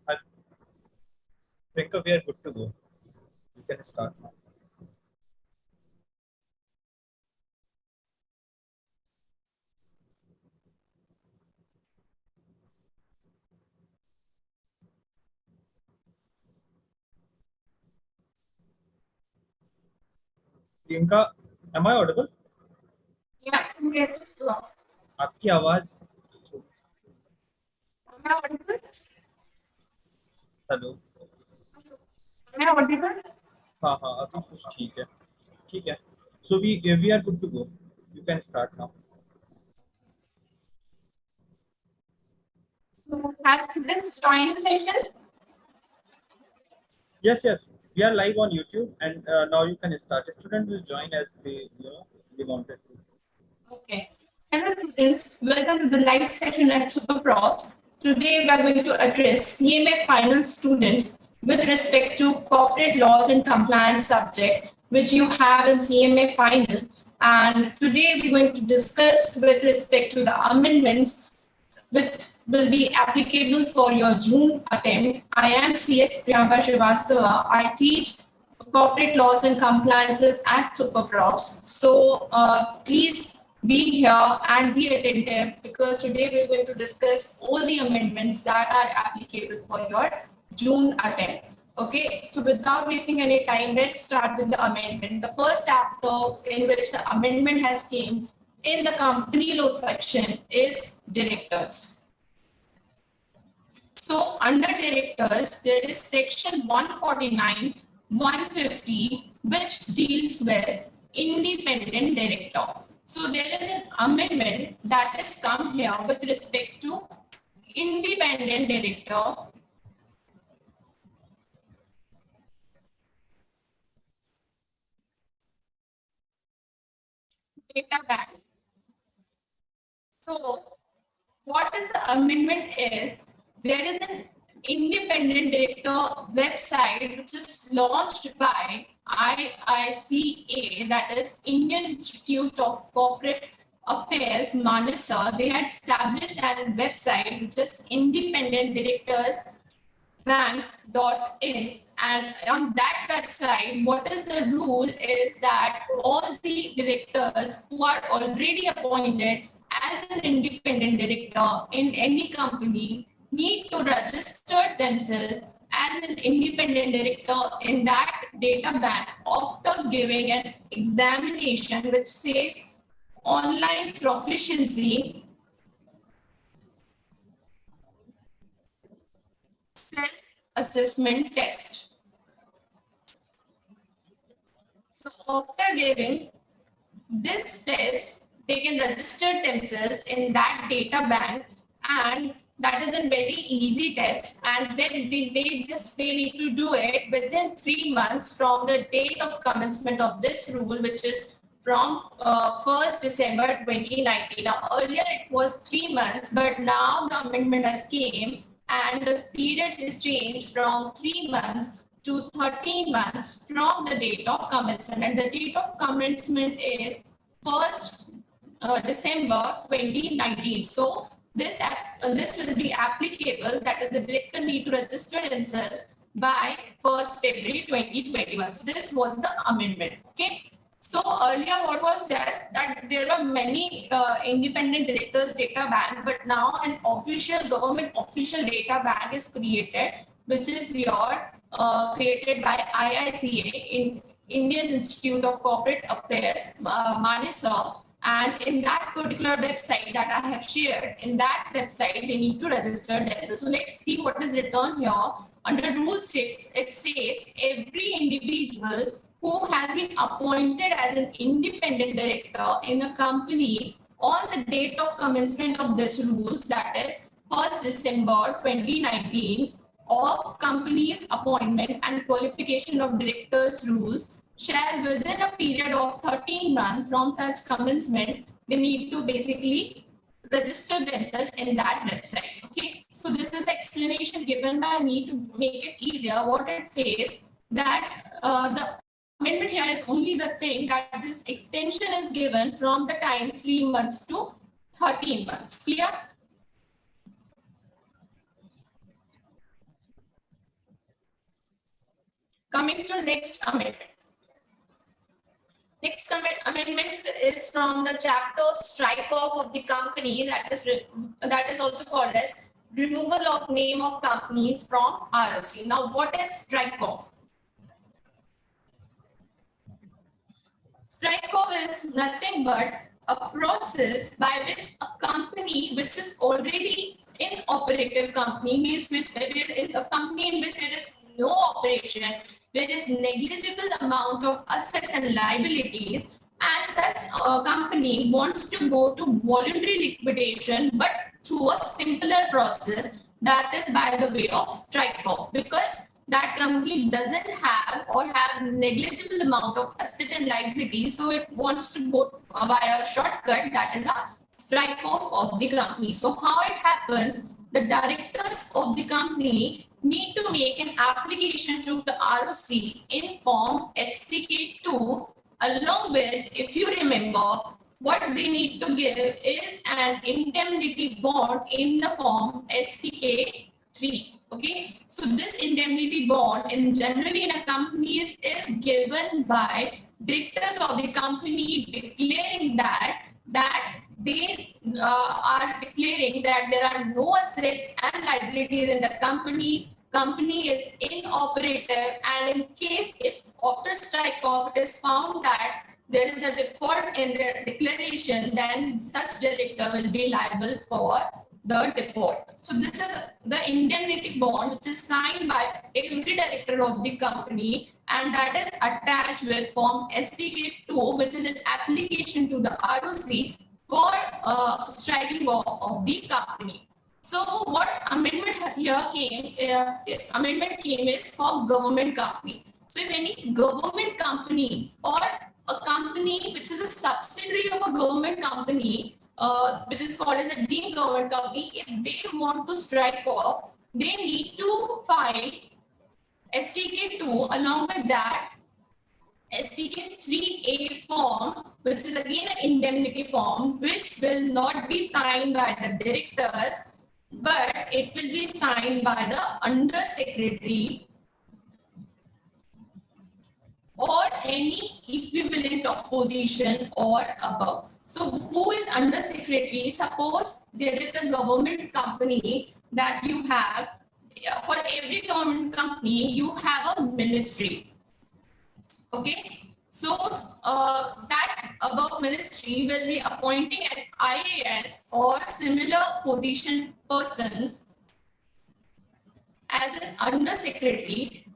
Hi, Priyanka, we are good to go. You can start now. Priyanka, am I audible? Yeah, yes, you are. आपकी आवाज Am I audible? Hello. Am I audible? हाँ हाँ अभी कुछ ठीक है. So we are good to go. You can start now. So, have students join the session? Yes. We are live on YouTube, and now you can start. A student will join as they wanted to. Okay. Hello, students. Welcome to the live session at SuperProfs. Today, we are going to address CMA Final students with respect to corporate laws and compliance subject, which you have in CMA Final. And today, we're going to discuss with respect to the amendments which will be applicable for your June attempt. I am CS Priyanka. I teach corporate laws and compliances at SuperProfs. So please be here and be attentive because today we're going to discuss all the amendments that are applicable for your June attempt. Okay, so without wasting any time, let's start with the amendment. The first chapter in which the amendment has came in the company law section is directors. So under directors, there is section 149, 150, which deals with independent director. So there is an amendment that has come here with respect to independent director. Data bank. So what is the amendment is there is an independent director website which is launched by IICA, that is Indian Institute of Corporate Affairs, Manasa. They had established a website which is independent directors bank.in, and on that website what is the rule is that all the directors who are already appointed as an independent director in any company need to register themselves as an independent director in that data bank after giving an examination which says online proficiency self-assessment test. So after giving this test, they can register themselves in that data bank, and that is a very easy test. And then they need to do it within 3 months from the date of commencement of this rule, which is from 1st December 2019. Now earlier it was 3 months, but now the amendment has came and the period is changed from 3 months to 13 months from the date of commencement, and the date of commencement is 1st December 2019. So this will be applicable, that is the director need to register himself by 1st February 2021. So this was the amendment. Okay. So earlier what was that there were many independent directors data bank, but now an official government official data bank is created, which is created by IICA, in Indian Institute of Corporate Affairs, Manisa. And in that particular website that I have shared, in that website, they need to register themselves. So let's see what is written here. Under Rule 6, it says every individual who has been appointed as an independent director in a company on the date of commencement of this rules, that is 1st December 2019, of company's appointment and qualification of directors rules shall within a period of 13 months from such commencement, they need to basically register themselves in that website. Okay, so this is the explanation given by me to make it easier. What it says that the amendment here is only the thing that this extension is given from the time 3 months to 13 months. Clear? Coming to next amendment. Next amendment is from the chapter strike off of the company, that is also called as removal of name of companies from ROC. Now, what is strike off? Strike off is nothing but a process by which a company which is already in operative company, means which is a company in which there is no operation, there is negligible amount of assets and liabilities, and such a company wants to go to voluntary liquidation, but through a simpler process, that is by the way of strike off, because that company doesn't have or have negligible amount of asset and liability, so it wants to go via a shortcut, that is a strike off of the company. So how it happens, the directors of the company need to make an application to the ROC in form STK2, along with, if you remember, what they need to give is an indemnity bond in the form STK3. Okay, so this indemnity bond in generally in a company is given by directors of the company, declaring that they are declaring that there are no assets and liabilities in the company. Company is inoperative, and in case if after strike off it is found that there is a default in the declaration, then such director will be liable for the default. So this is the indemnity bond which is signed by every director of the company, and that is attached with form STK2, which is an application to the ROC for striking off of the company. So what amendment here came, amendment came is for government company. So if any government company or a company which is a subsidiary of a government company, which is called as a deemed government company, if they want to strike off, they need to file STK2, along with that STK3A form, which is again an indemnity form, which will not be signed by the directors, but it will be signed by the under secretary or any equivalent of position or above. So who is under secretary? Suppose there is a government company that you have. For every government company, you have a ministry. Okay. So that above ministry will be appointing an IAS or similar position person as an under secretary,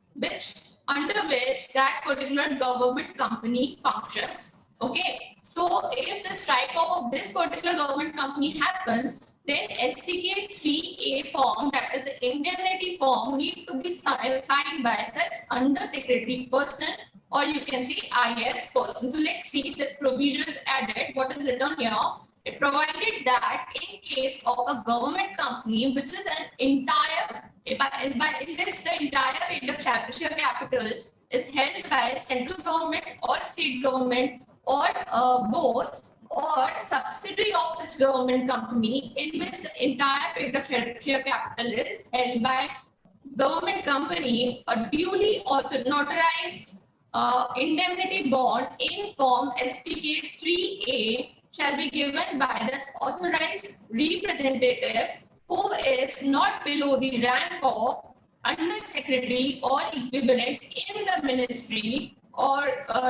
under which that particular government company functions. Okay, so if the strike off of this particular government company happens, then STK3A form, that is the indemnity form, need to be signed by such under secretary person, or you can say IS person. So let's see this provision is added. What is written here? It provided that in case of a government company, which is an entire, in which the entire rate of share capital is held by central government or state government or both, or subsidiary of such government company in which the entire rate of share capital is held by government company, a duly notarized indemnity bond in form STK3A shall be given by the authorized representative who is not below the rank of under secretary or equivalent in the ministry or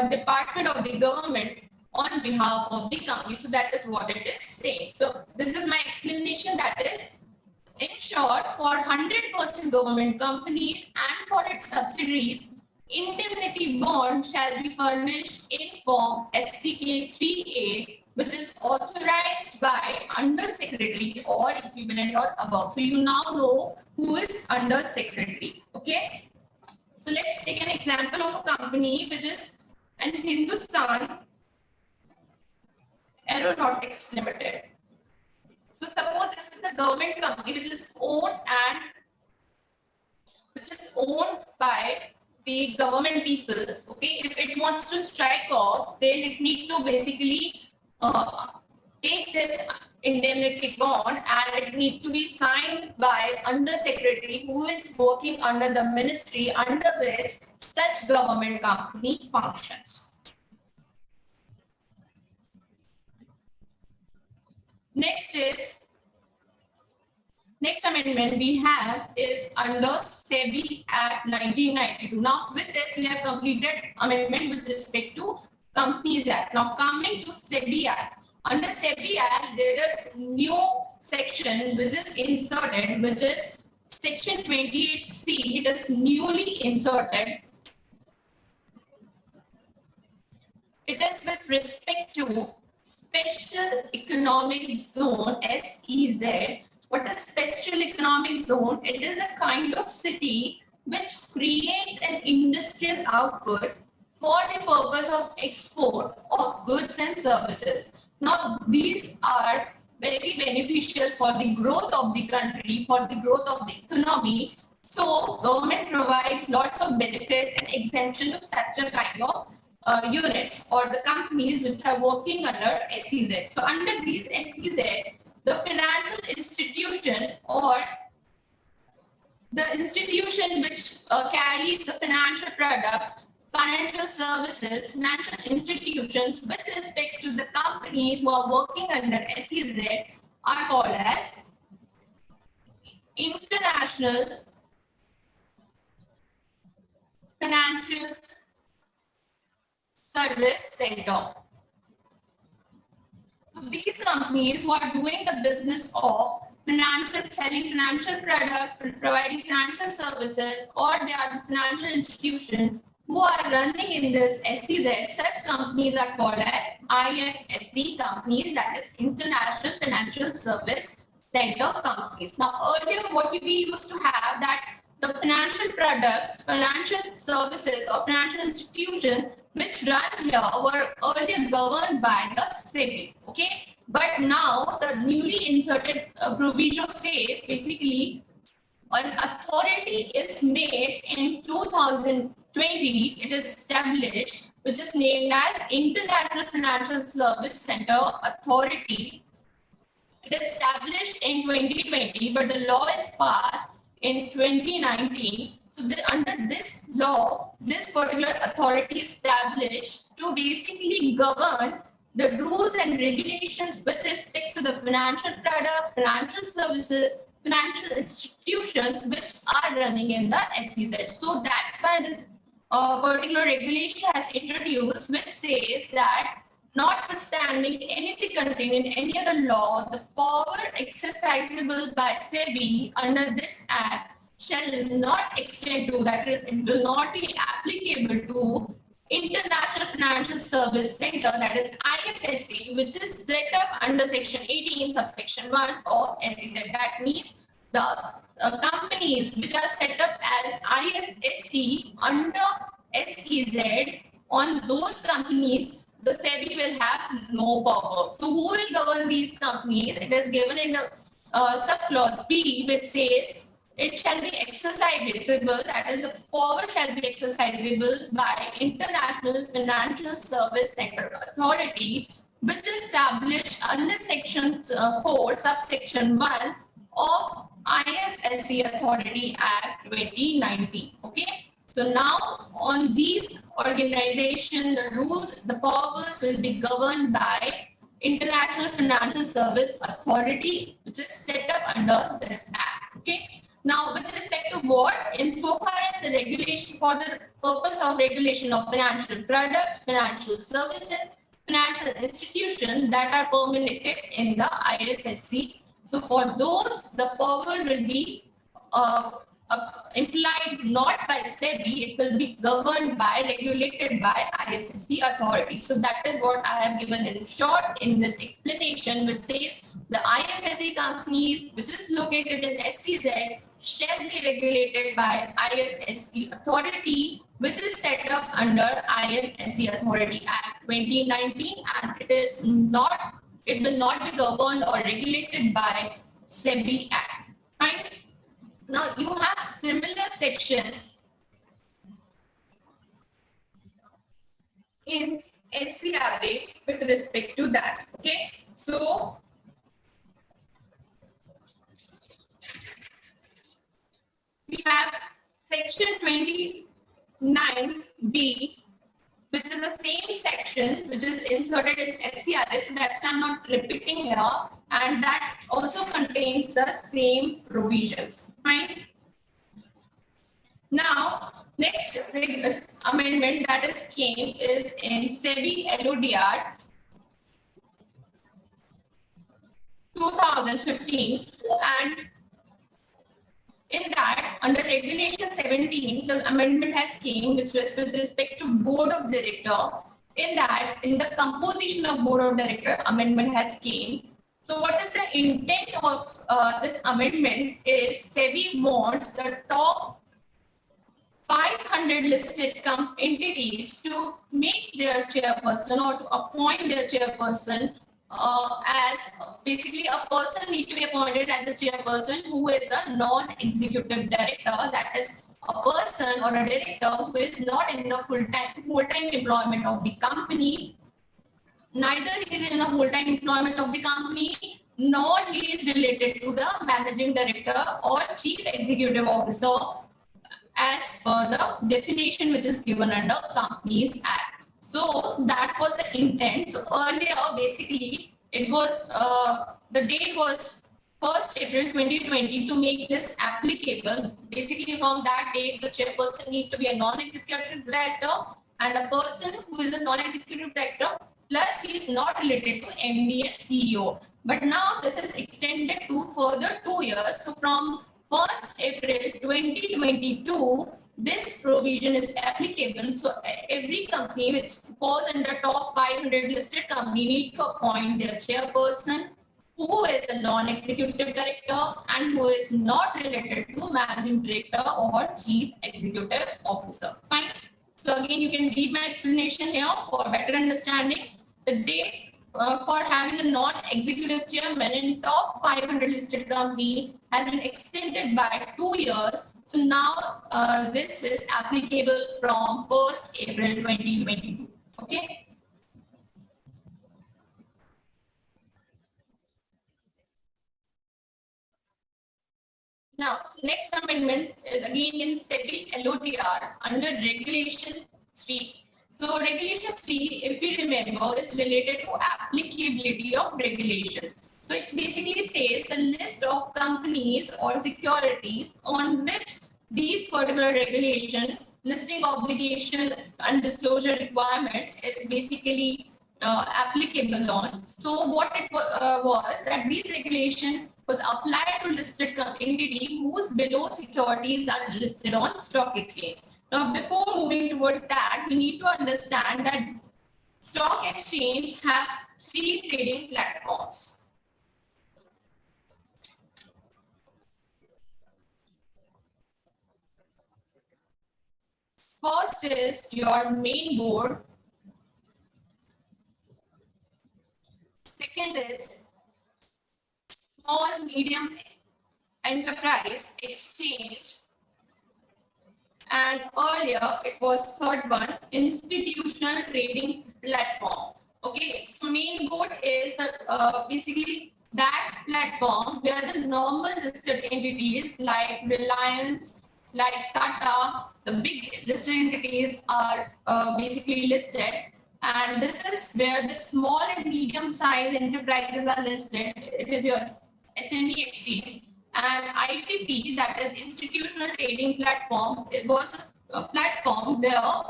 department of the government on behalf of the company. So that is what it is saying. So this is my explanation. That is, in short, for 100% government companies and for its subsidiaries, indemnity bond shall be furnished in form STK3A, which is authorized by under secretary or equivalent or above. So you now know who is under secretary. Okay. So let's take an example of a company which is an Hindustan Aeronautics Limited. So suppose this is a government company which is owned by the government people. Okay, if it wants to strike off, then it needs to basically take this indemnity bond, and it need to be signed by undersecretary who is working under the ministry under which such government company functions. Next amendment we have is under SEBI Act 1992. Now, with this, we have completed amendment with respect to Companies Act. Now, coming to SEBI Act. Under SEBI Act, there is new section which is inserted, which is Section 28C. It is newly inserted. It is with respect to Special Economic Zone, SEZ. What is Special Economic Zone? It is a kind of city which creates an industrial output for the purpose of export of goods and services. Now, these are very beneficial for the growth of the country, for the growth of the economy. So, government provides lots of benefits and exemption to such a kind of units or the companies which are working under SEZ. So under these SEZ, the financial institution or the institution which carries the financial product, financial services, financial institutions with respect to the companies who are working under SEZ are called as International Financial Service Center. So these companies who are doing the business of selling financial products, providing financial services, or they are financial institutions who are running in this SEZ, such companies are called as IFSC companies, that is International Financial Service Center companies. Now, earlier what we used to have that the financial products, financial services, or financial institutions which run here were earlier governed by the SEBI. Okay, but now the newly inserted provision says basically an authority is made in 2020. It is established, which is named as International Financial Service Center Authority. It is established in 2020, but the law is passed in 2019. So under this law, this particular authority established to basically govern the rules and regulations with respect to the financial product, financial services, financial institutions which are running in the SEZ. So that's why this particular regulation has introduced, which says that notwithstanding anything contained in any other law, the power exercisable by SEBI under this act shall not extend to, that is, it will not be applicable to International Financial Service Center, that is IFSC, which is set up under Section 18, subsection 1 of SEZ. That means the companies which are set up as IFSC under SEZ, on those companies, the SEBI will have no power. So who will govern these companies? It is given in the subclause B, which says it shall be exercisable, that is, the power shall be exercisable by International Financial Service Center Authority, which is established under Section 4, subsection 1 of IFSC Authority Act 2019. Okay. So now on these organizations, the rules, the powers will be governed by International Financial Service Authority, which is set up under this act. Okay. Now, with respect to what, insofar as the regulation for the purpose of regulation of financial products, financial services, financial institutions that are permitted in the IFSC. So for those, the power will be implied not by SEBI, it will be governed by, regulated by IFSC authority. So that is what I have given in short in this explanation, which says the IFSC companies which is located in SEZ shall be regulated by IFSC authority, which is set up under IFSC Authority Act 2019, and it will not be governed or regulated by SEBI Act. Right? Now you have similar section in SCRA with respect to that. Okay, so we have section 29B, which is the same section which is inserted in SCRS, so that I'm not repeating here, and that also contains the same provisions. Fine. Now, next amendment that is came is in SEBI LODR 2015, and in that, under Regulation 17, the amendment has came, which was with respect to Board of Director. In that, in the composition of Board of Director, amendment has came. So, what is the intent of this amendment? Is SEBI wants the top 500 listed entities to make their chairperson or to appoint their chairperson as basically a person need to be appointed as a chairperson who is a non-executive director, that is a person or a director who is not in the full-time employment of the company, neither is in the full-time employment of the company, nor he is related to the managing director or chief executive officer as per the definition which is given under Companies Act. So that was the intent. So earlier, basically, it was the date was 1st April 2020 to make this applicable. Basically, from that date, the chairperson needs to be a non-executive director and a person who is a non-executive director, plus he is not related to MD and CEO. But now this is extended to further 2 years. So from 1st April 2022, this provision is applicable. So every company which falls under top 500 listed company need to appoint their chairperson who is a non-executive director and who is not related to managing director or chief executive officer. Fine. So again, you can read my explanation here for better understanding. The date for having a non-executive chairman in top 500 listed company has been extended by 2 years. So now this is applicable from 1st April 2022. Okay. Now, next amendment is again in SEBI LODR under Regulation 3. So Regulation 3, if you remember, is related to applicability of regulations. So it basically says the list of companies or securities on which these particular regulation, listing obligation and disclosure requirement is basically applicable on. So what it was that these regulation was applied to listed entity whose below securities are listed on stock exchange. Now, before moving towards that, we need to understand that stock exchange have 3 trading platforms. First is your main board. Second is small medium enterprise exchange. And earlier it was third one, institutional trading platform. Okay, so main board is basically that platform where the normal listed entities like Reliance, like Tata, the big listed entities are basically listed. And this is where the small and medium sized enterprises are listed. It is your SME exchange. And ITP, that is institutional trading platform, it was a platform where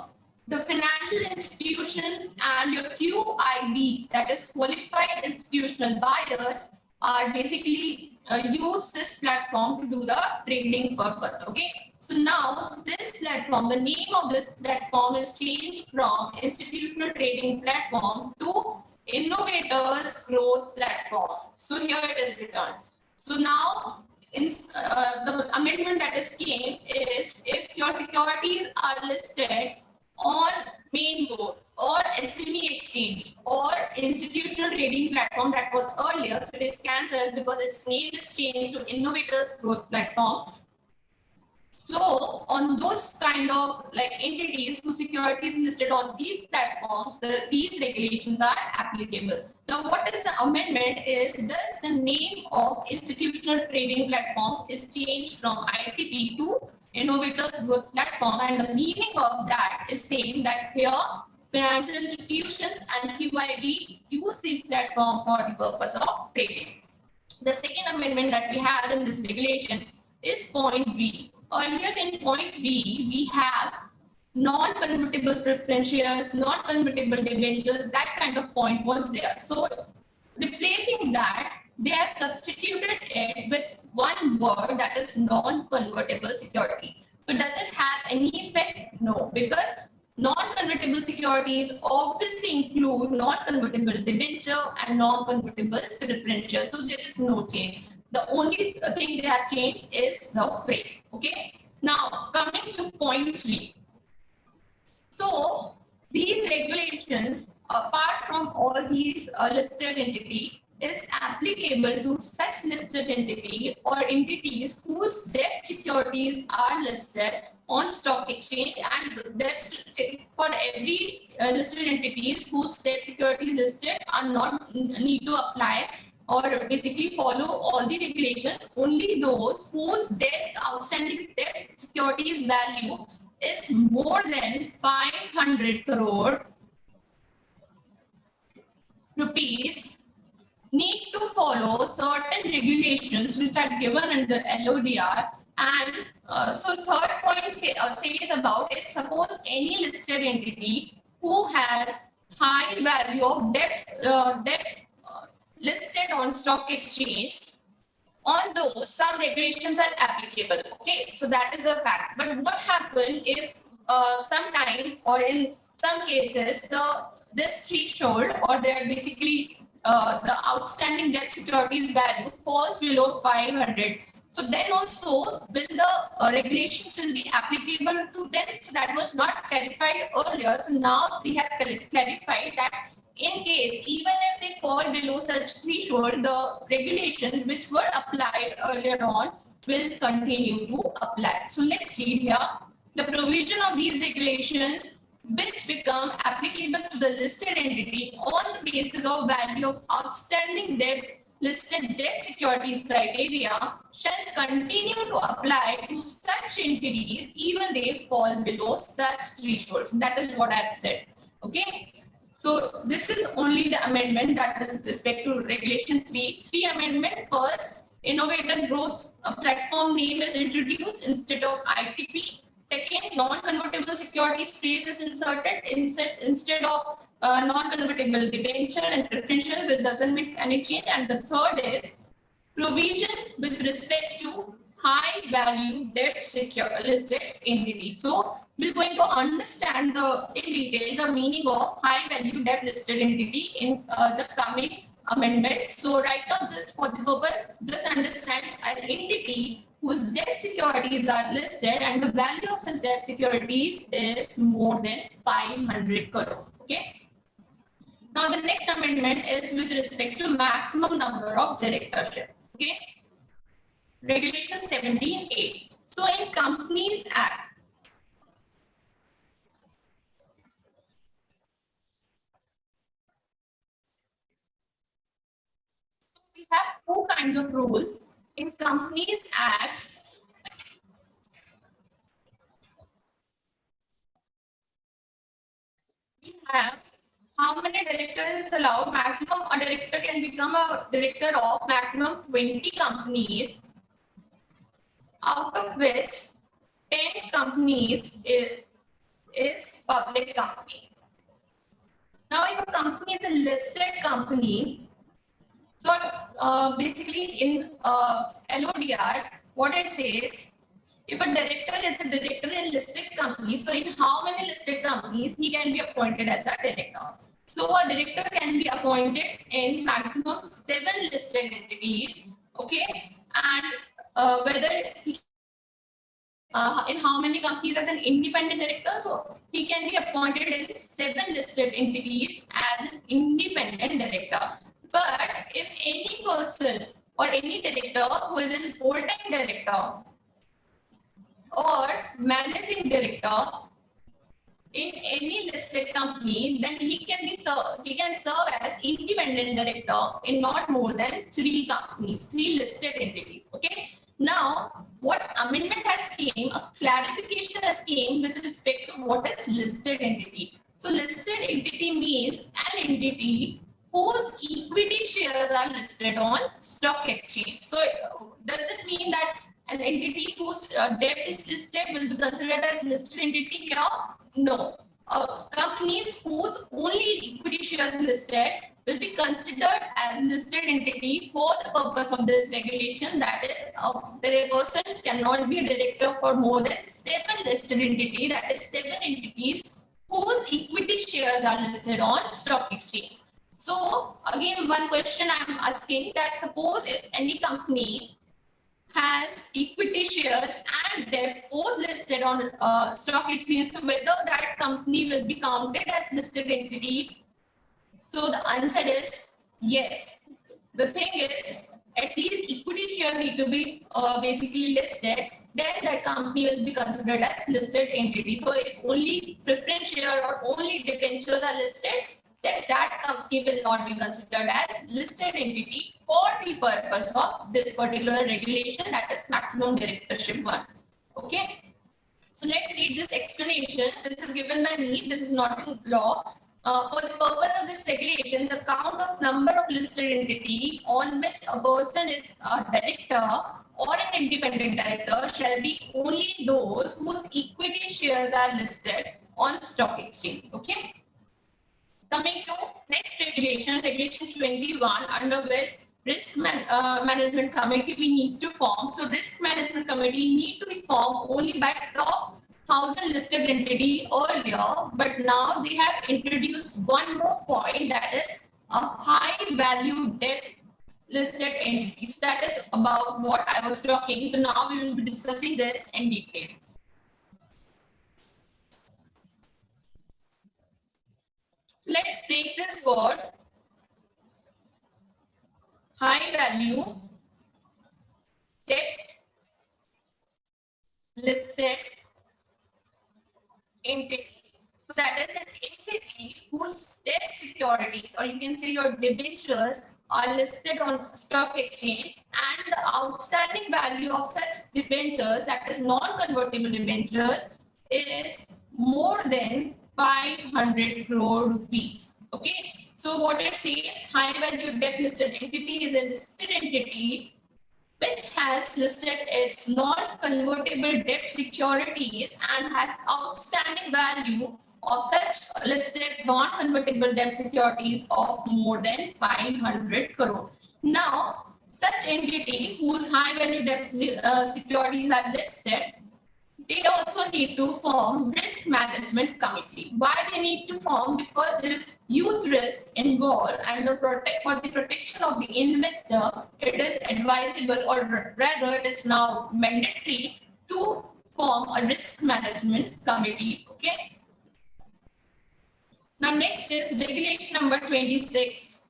the financial institutions and your QIBs, that is qualified institutional buyers, are basically use this platform to do the trading purpose. Okay. So now this platform, the name of this platform is changed from institutional trading platform to innovators growth platform. So here it is written. So now in the amendment that is came is if your securities are listed on main board or SME exchange or institutional trading platform that was earlier, so it is cancelled because its name is changed to innovators growth platform. So on those kind of like entities whose securities listed on these platforms, these regulations are applicable. Now, what is the amendment is thus the name of institutional trading platform is changed from ITP to Innovators Growth Platform, and the meaning of that is saying that here financial institutions and QIB use this platform for the purpose of trading. The second amendment that we have in this regulation is point B. Earlier in point B, we have non-convertible preference shares, non-convertible debentures, that kind of point was there. So replacing that, they have substituted it with one word, that is non-convertible security. So does it have any effect? No, because non-convertible securities obviously include non-convertible debenture and non-convertible preference shares. So there is no change. The only thing they have changed is the phrase. Okay. Now coming to point 3. So these regulations, apart from all these listed entities, is applicable to such listed entity or entities whose debt securities are listed on stock exchange, and that's for every listed entities whose debt securities listed are not need to apply or basically follow all the regulation. Only those whose debt outstanding debt securities value is more than 500 crore rupees need to follow certain regulations which are given under LODR. And so third point says about it, suppose any listed entity who has high value of debt listed on stock exchange, on those some regulations are applicable. Okay, so that is a fact. But what happens if sometime or in some cases this threshold or they're basically the outstanding debt securities value falls below 500. So then also will the regulations will be applicable to them? So that was not clarified earlier. So now we have clarified that in case even if they fall below such threshold, the regulations which were applied earlier on will continue to apply. So let's read here. The provision of these regulations which become applicable to the listed entity on the basis of value of outstanding debt listed debt securities criteria shall continue to apply to such entities even they fall below such thresholds. That is what I have said. Okay. So this is only the amendment that is with respect to regulation 3. Amendment. First, innovator growth platform name is introduced instead of ITP. Second, non-convertible securities phrase is inserted instead of non-convertible debenture and preferential, which doesn't make any change. And the third is provision with respect to high value debt secure listed entity. So we're going to understand in detail the meaning of high value debt listed entity in the coming amendment. So right now, just for the purpose, just understand an entity whose debt securities are listed and the value of such debt securities is more than 500 crore. Okay. Now the next amendment is with respect to maximum number of directorship. Okay. Regulation 17(8). So in Companies Act, we have two kinds of rules. In Companies Act, we have how many directors is allowed. Maximum a director can become a director of maximum 20 companies, out of which 10 companies is public company. Now, if a company is a listed company, so basically in LODR, what it says, if a director is a director in listed companies, so in how many listed companies he can be appointed as a director? So a director can be appointed in maximum 7 listed entities, okay? And whether he, in how many companies as an independent director, so he can be appointed in 7 listed entities as an independent director. But if any person or any director who is a full-time director or managing director in any listed company, then he can serve as independent director in not more than 3 listed entities. Okay. Now, what amendment has came, a clarification has came with respect to what is listed entity. So listed entity means an entity whose equity shares are listed on stock exchange. So does it mean that an entity whose debt is listed will be considered as listed entity here? No. Companies whose only equity shares listed will be considered as listed entity for the purpose of this regulation. That is, the person cannot be a director for more than 7 listed entity. That is 7 entities whose equity shares are listed on stock exchange. So again, one question I am asking, that suppose if any company has equity shares and debt both listed on stock exchange, so whether that company will be counted as listed entity? So the answer is yes. The thing is, at least equity share need to be basically listed, then that company will be considered as listed entity. So if only preference share or only debentures are listed, then that company will not be considered as listed entity for the purpose of this particular regulation, that is maximum directorship one. Okay. So let's read this explanation. This is given by me. This is not in law. For the purpose of this regulation, the count of number of listed entity on which a person is a director or an independent director shall be only those whose equity shares are listed on stock exchange. Okay. Coming to next regulation, regulation 21, under which management committee we need to form. So risk management committee need to be formed only by top 1,000 listed entity earlier, but now they have introduced one more point, that is a high value debt listed entity. So that is about what I was talking. So now we will be discussing this in detail. Let's break this word high value debt listed entity. So that is an entity whose debt securities, or you can say your debentures, are listed on stock exchange, and the outstanding value of such debentures, that is non-convertible debentures, is more than 500 crore rupees. Okay. So what it says, high value debt listed entity is a listed entity which has listed its non-convertible debt securities and has outstanding value of such listed non-convertible debt securities of more than 500 crore. Now, such entity whose high value debt securities are listed, they also need to form risk management committee. Why they need to form? Because there is huge risk involved, and for the protection of the investor, it is advisable, or rather it is now mandatory, to form a risk management committee. Okay. Now next is regulation number 26,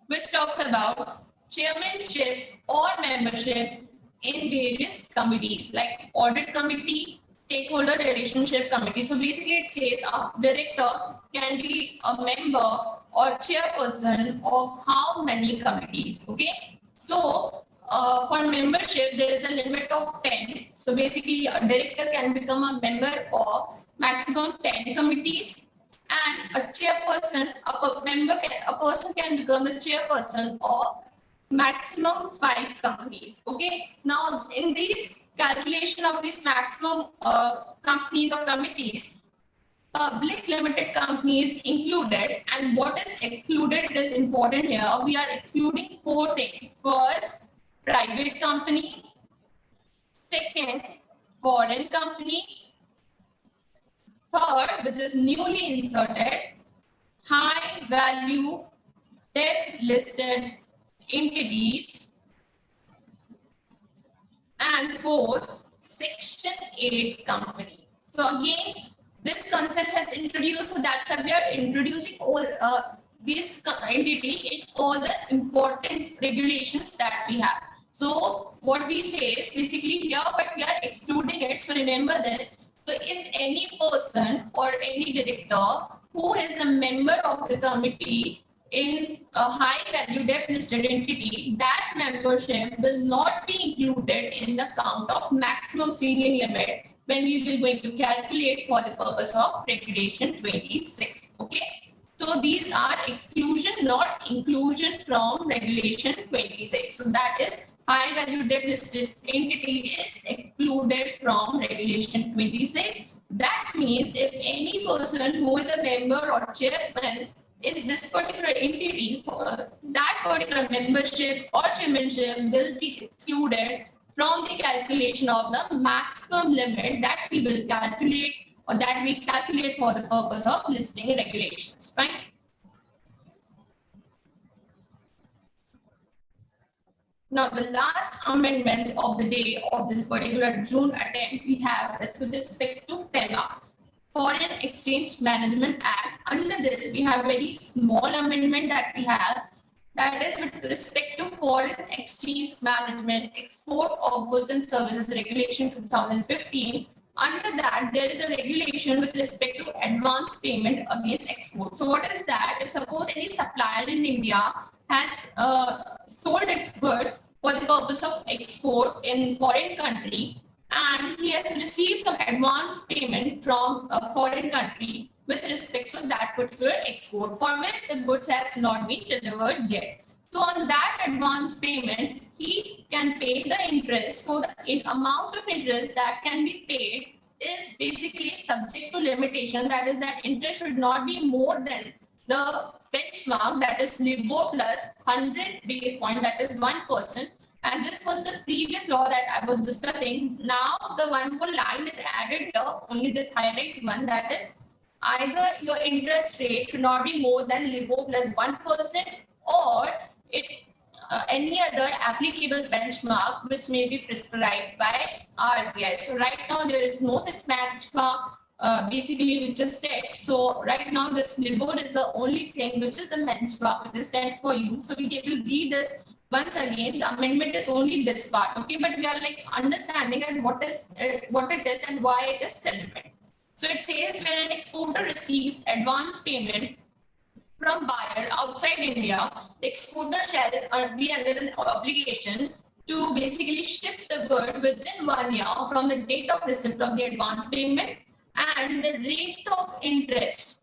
which talks about chairmanship or membership in various committees like audit committee, stakeholder relationship committee. So basically it says a director can be a member or chairperson of how many committees. Okay. So for membership, there is a limit of 10. So basically a director can become a member of maximum 10 committees, and a chairperson, a person can become the chairperson of maximum 5 companies. Okay. Now, in this calculation of this maximum companies or committees, public limited companies included, and what is excluded is important here. We are excluding 4 things. First, private company. Second, foreign company. Third, which is newly inserted, high value debt listed entities, and fourth, section 8 company. So again, this concept has introduced, so that's why we are introducing all this entity in all the important regulations that we have. So what we say is basically here, but we are excluding remember this. So if any person or any director who is a member of the committee in a high value debt listed entity, that membership will not be included in the count of maximum ceiling limit when we will going to calculate for the purpose of regulation 26. Okay. So these are exclusion, not inclusion from regulation 26. So that is high value debt listed entity is excluded from regulation 26. That means if any person who is a member or chairman in this particular entity, that particular membership or chairmanship will be excluded from the calculation of the maximum limit that we will calculate or that we calculate for the purpose of listing regulations, right? Now, the last amendment of the day of this particular June attempt we have is with respect to FEMA, Foreign Exchange Management Act. Under this, we have very small amendment that we have, that is with respect to Foreign Exchange Management, Export of Goods and Services Regulation 2015. Under that, there is a regulation with respect to advance payment against export. So what is that? If suppose any supplier in India has sold its goods for the purpose of export in foreign country, and he has received some advance payment from a foreign country with respect to that particular export for which the goods has not been delivered yet. So on that advance payment, he can pay the interest. So the amount of interest that can be paid is basically subject to limitation. That is, that interest should not be more than the benchmark, that is LIBOR plus 100 basis point, that is 1%. And this was the previous law that I was discussing. Now the one more line is added here, only this highlight one, that is either your interest rate should not be more than LIBOR plus 1% or any other applicable benchmark which may be prescribed by RBI. So right now there is no such benchmark basically which is set. So right now this LIBOR is the only thing which is a benchmark which is set for you. So we will read this once again. The amendment is only this part, okay, but we are like understanding and what it is and why it is relevant. So it says when an exporter receives advance payment from buyer outside India, the exporter shall be under an obligation to basically ship the good within 1 year from the date of receipt of the advance payment, and the rate of interest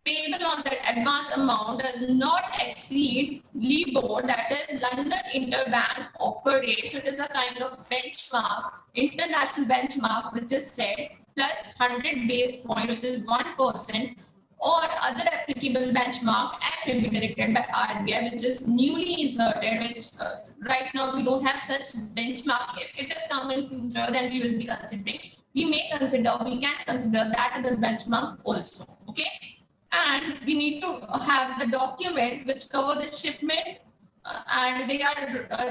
payable on that advance amount does not exceed LIBOR, that is London Interbank Offer Rate. So it is a kind of benchmark, international benchmark, which is set plus 100 basis point, which is 1%, or other applicable benchmark as may be directed by RBI, which is newly inserted, which right now we don't have such benchmark. If it is come in future, then we will be considering. We can consider that as a benchmark also. Okay. And we need to have the document which cover the shipment, and they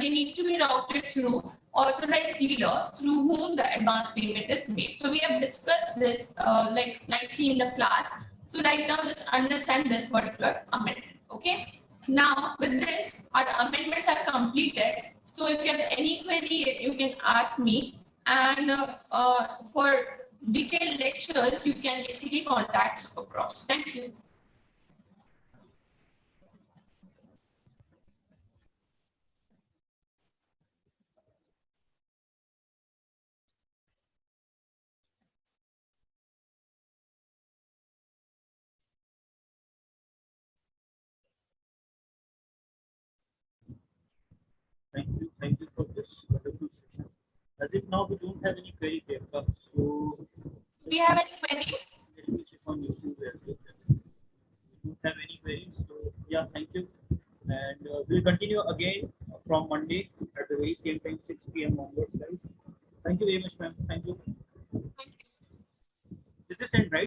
need to be routed through authorized dealer through whom the advance payment is made. So we have discussed this like nicely in the class. So right now, just understand this particular amendment. Okay. Now with this, our amendments are completed. So if you have any query, you can ask me. And for detailed lectures, you can basically contact SuperProfs. Thank you. Thank you for this wonderful session. As if now we don't have any query, Priyanka. So do you have any query? Let me check on YouTube as well. We don't have any queries. So yeah, thank you. And we'll continue again from Monday at the very same time, 6 p.m. onwards, guys. Thank you very much, ma'am. Thank you. Is this end right?